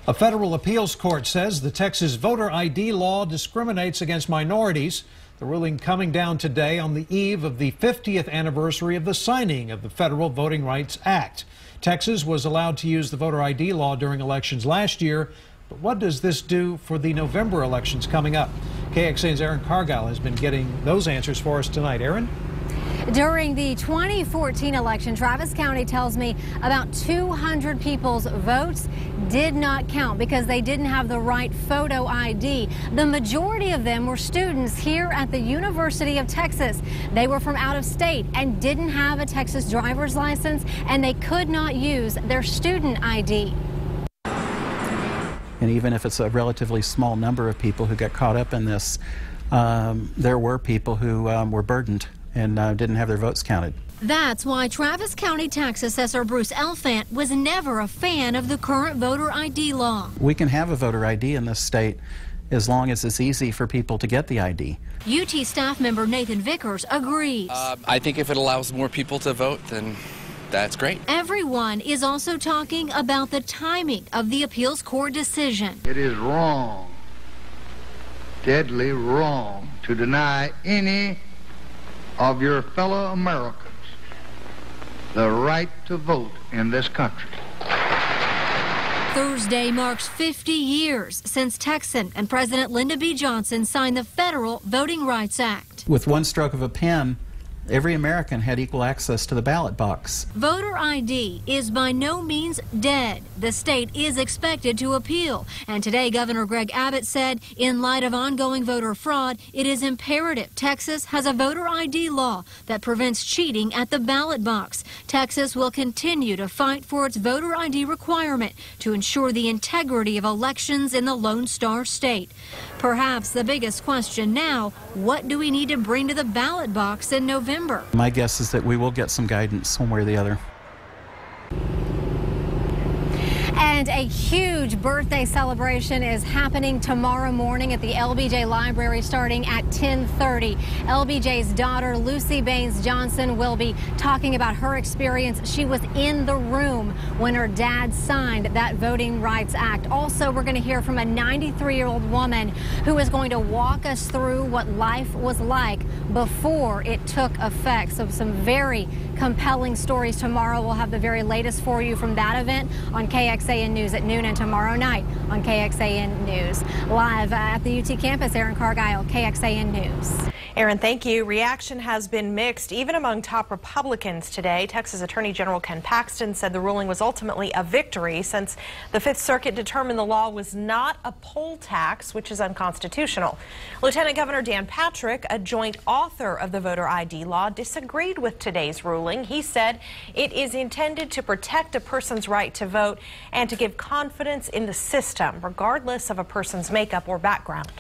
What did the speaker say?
A federal appeals court says the Texas voter ID law discriminates against minorities. The ruling coming down today on the eve of the 50th anniversary of the signing of the Federal Voting Rights Act. Texas was allowed to use the voter ID law during elections last year, but what does this do for the November elections coming up? KXAN's Aaron Cargile has been getting those answers for us tonight. Aaron? During the 2014 election, Travis County tells me about 200 people's votes did not count because they didn't have the right photo ID. The majority of them were students here at the University of Texas. They were from out of state and didn't have a Texas driver's license, and they could not use their student ID. And even if it's a relatively small number of people who got caught up in this, there were people who were burdened and didn't have their votes counted. That's why Travis County Tax Assessor Bruce Elfant was never a fan of the current voter ID law. We can have a voter ID in this state as long as it's easy for people to get the ID. UT staff member Nathan Vickers agrees. I think if it allows more people to vote, then that's great. Everyone is also talking about the timing of the appeals court decision. It is wrong, deadly wrong, to deny any of your fellow Americans the right to vote in this country. Thursday marks 50 years since Texan and President Lyndon B. Johnson signed the Federal Voting Rights Act. With one stroke of a pen, every American had equal access to the ballot box. Voter ID is by no means dead. The state is expected to appeal. And today, Governor Greg Abbott said, in light of ongoing voter fraud, it is imperative Texas has a voter ID law that prevents cheating at the ballot box. Texas will continue to fight for its voter ID requirement to ensure the integrity of elections in the Lone Star State. Perhaps the biggest question now, what do we need to bring to the ballot box in November? My guess is that we will get some guidance one way or the other. And a huge birthday celebration is happening tomorrow morning at the LBJ Library starting at 10:30. LBJ's daughter, Lucy Baines Johnson, will be talking about her experience. She was in the room when her dad signed that Voting Rights Act. Also, we're going to hear from a 93-year-old woman who is going to walk us through what life was like before it took effect. So some very compelling stories tomorrow. We'll have the very latest for you from that event on KXAN News at noon and tomorrow night on KXAN News. Live at the UT campus, Aaron Cargile, KXAN News. Aaron, thank you. Reaction has been mixed, even among top Republicans today. Texas Attorney General Ken Paxton said the ruling was ultimately a victory since the Fifth Circuit determined the law was not a poll tax, which is unconstitutional. Lieutenant Governor Dan Patrick, a joint author of the voter ID law, disagreed with today's ruling. He said it is intended to protect a person's right to vote and to give confidence in the system, regardless of a person's makeup or background.